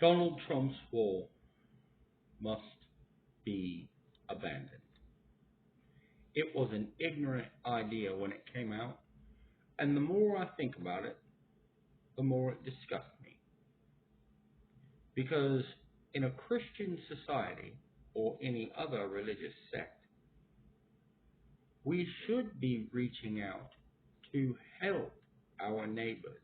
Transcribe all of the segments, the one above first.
Donald Trump's wall must be abandoned. It was an ignorant idea when it came out, and the more I think about it, the more it disgusts me. Because in a Christian society or any other religious sect, we should be reaching out to help our neighbors.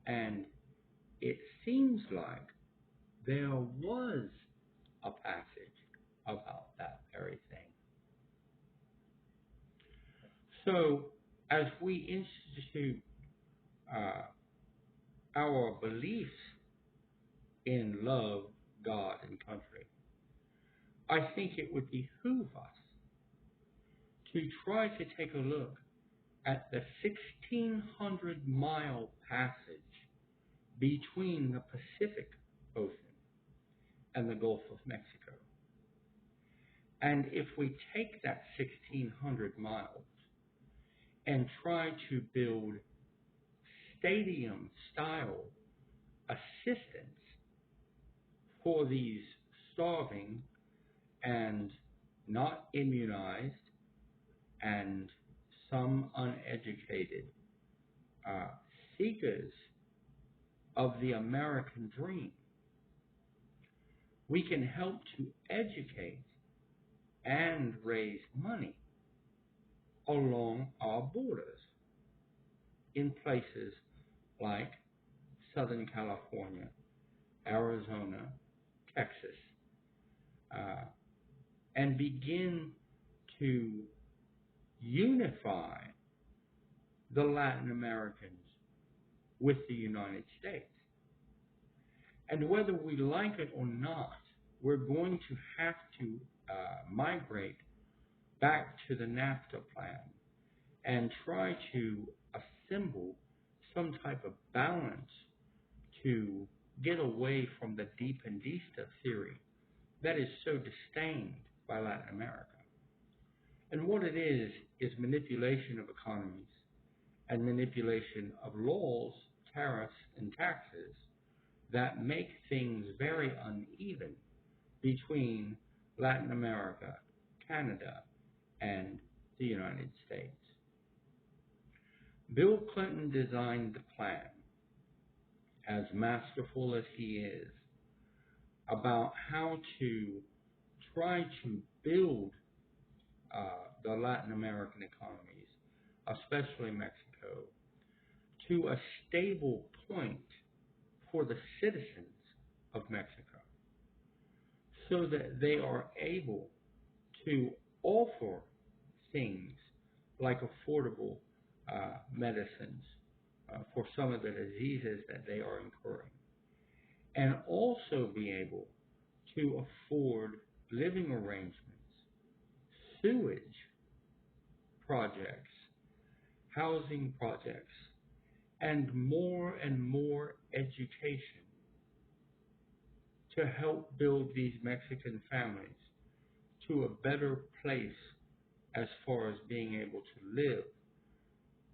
And it seems like there was a passage about that very thing. So, as we institute uh, our beliefs in love, God, and country, I think it would behoove us to try to take a look at the 1,600-mile passage between the Pacific Ocean and the Gulf of Mexico. And if we take that 1,600 miles and try to build stadium-style assistance for these starving and not immunized and some uneducated uh, seekers of the American dream, we can help to educate and raise money along our borders in places like Southern California, Arizona, Texas, uh, and begin to unify the Latin Americans with the United States. And whether we like it or not, we're going to have to migrate back to the NAFTA plan and try to assemble some type of balance to get away from the deependista theory that is so disdained by Latin America. And what it is manipulation of economies and manipulation of laws, tariffs, and taxes that make things very uneven between Latin America, Canada, and the United States. Bill Clinton designed the plan, as masterful as he is, about how to try to build the Latin American economies, especially Mexico, to a stable point for the citizens of Mexico so that they are able to offer things like affordable medicines for some of the diseases that they are incurring, and also be able to afford living arrangements, sewage projects, housing projects, and more education to help build these Mexican families to a better place as far as being able to live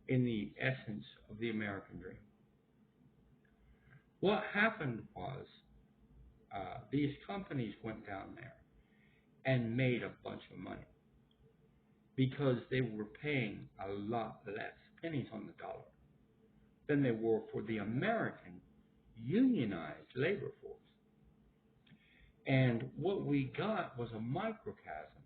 in the essence of the American dream. What happened was these companies went down there and made a bunch of money because they were paying a lot less, pennies on the dollar, than they were for the American unionized labor force. And what we got was a microcosm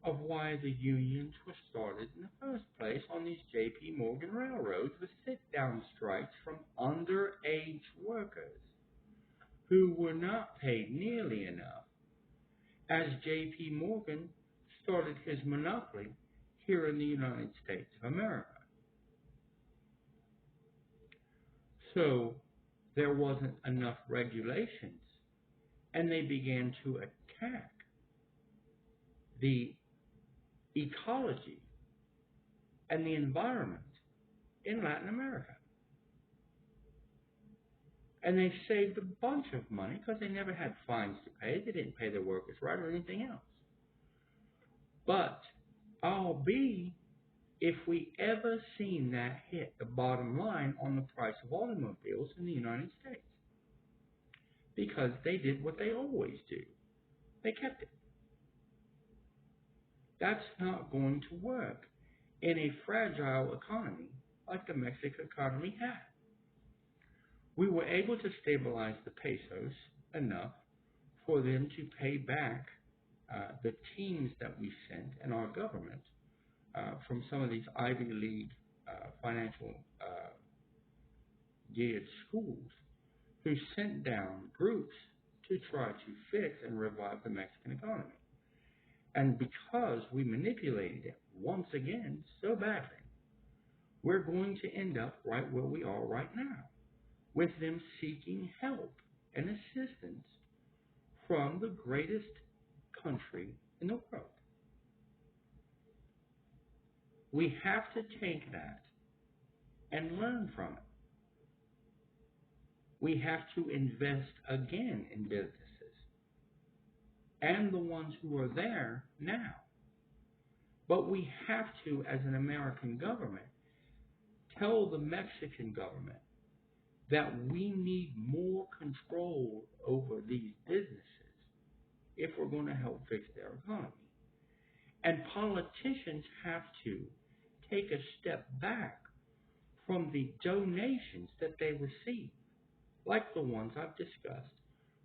of why the unions were started in the first place on these J.P. Morgan railroads with sit-down strikes from underage workers who were not paid nearly enough as J.P. Morgan started his monopoly here in the United States of America. So there wasn't enough regulations, and they began to attack the ecology and the environment in Latin America. And they saved a bunch of money because they never had fines to pay. They didn't pay their workers right or anything else. But albeit if we ever seen that hit the bottom line on the price of automobiles in the United States. because they did what they always do. They kept it. That's not going to work in a fragile economy like the Mexican economy had. We were able to stabilize the pesos enough for them to pay back the teams that we sent and our government from some of these Ivy League financial geared schools who sent down groups to try to fix and revive the Mexican economy. And because we manipulated it once again so badly, we're going to end up right where we are right now, with them seeking help and assistance from the greatest country in the world. We have to take that and learn from it. We have to invest again in businesses and the ones who are there now. But we have to, as an American government, tell the Mexican government that we need more control over these businesses if we're going to help fix their economy. And politicians have to take a step back from the donations that they receive, like the ones I've discussed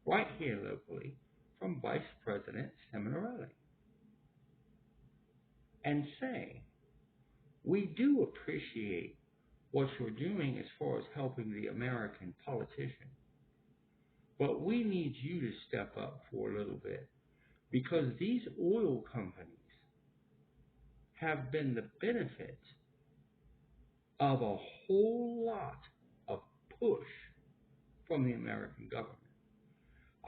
right here locally from Vice President Seminarelli, and say, we do appreciate what you're doing as far as helping the American politician, but we need you to step up for a little bit, because these oil companies have been the benefit of a whole lot of push from the American government.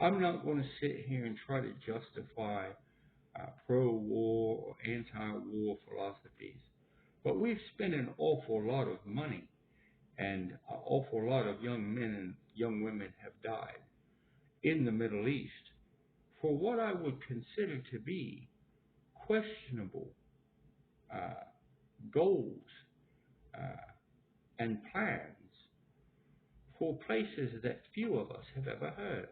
I'm not going to sit here and try to justify pro-war or anti-war philosophies, but we've spent an awful lot of money, and an awful lot of young men and young women have died in the Middle East for what I would consider to be questionable goals and plans for places that few of us have ever heard of.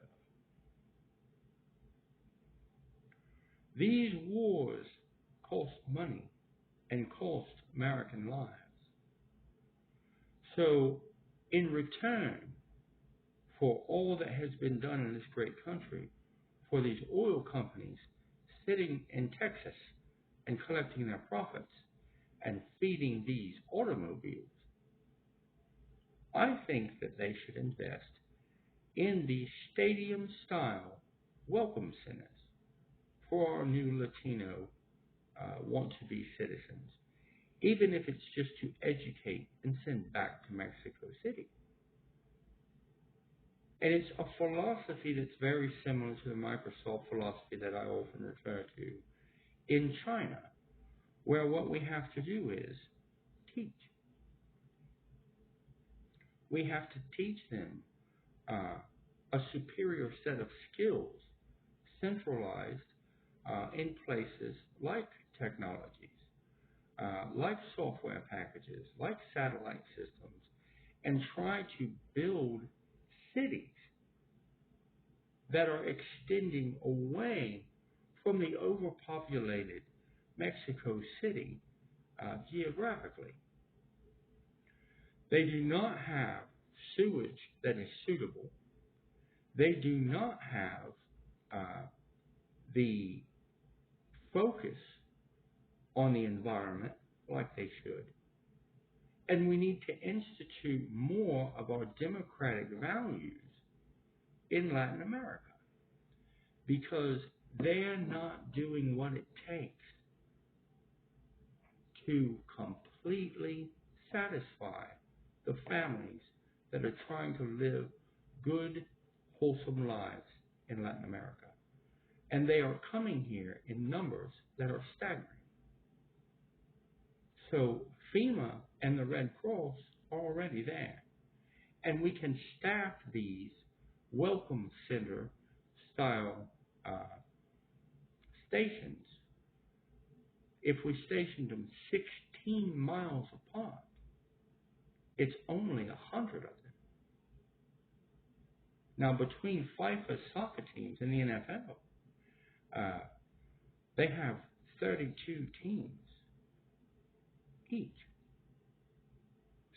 These wars cost money and cost American lives. So, in return for all that has been done in this great country, for these oil companies sitting in Texas and collecting their profits and feeding these automobiles, I think that they should invest in the stadium-style welcome centers for our new Latino want-to-be citizens, even if it's just to educate and send back to Mexico City. And it's a philosophy that's very similar to the Microsoft philosophy that I often refer to in China, where what we have to do is teach. We have to teach them a superior set of skills centralized in places like technologies, like software packages, like satellite systems, and try to build cities that are extending away from the overpopulated Mexico City geographically. They do not have sewage that is suitable. They do not have the focus on the environment like they should. And we need to institute more of our democratic values in Latin America, because they're not doing what it takes to completely satisfy the families that are trying to live good, wholesome lives in Latin America. And they are coming here in numbers that are staggering. So FEMA and the Red Cross are already there. And we can staff these welcome center style stations if we stationed them 16 miles apart. It's only 100 of them. Now, between FIFA's soccer teams and the NFL, uh, they have 32 teams each.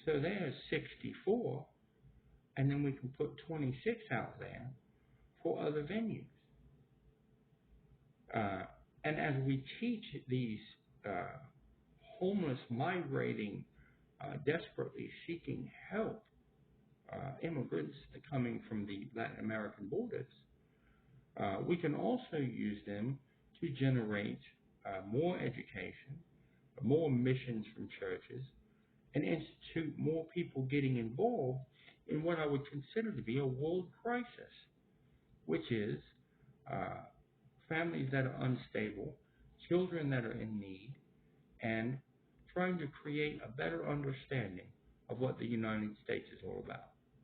So there's 64, and then we can put 26 out there for other venues. Uh, and as we teach these uh, homeless, migrating, desperately seeking help immigrants coming from the Latin American borders, we can also use them to generate more education, more missions from churches, and institute more people getting involved in what I would consider to be a world crisis, which is uh, families that are unstable, children that are in need, and trying to create a better understanding of what the United States is all about.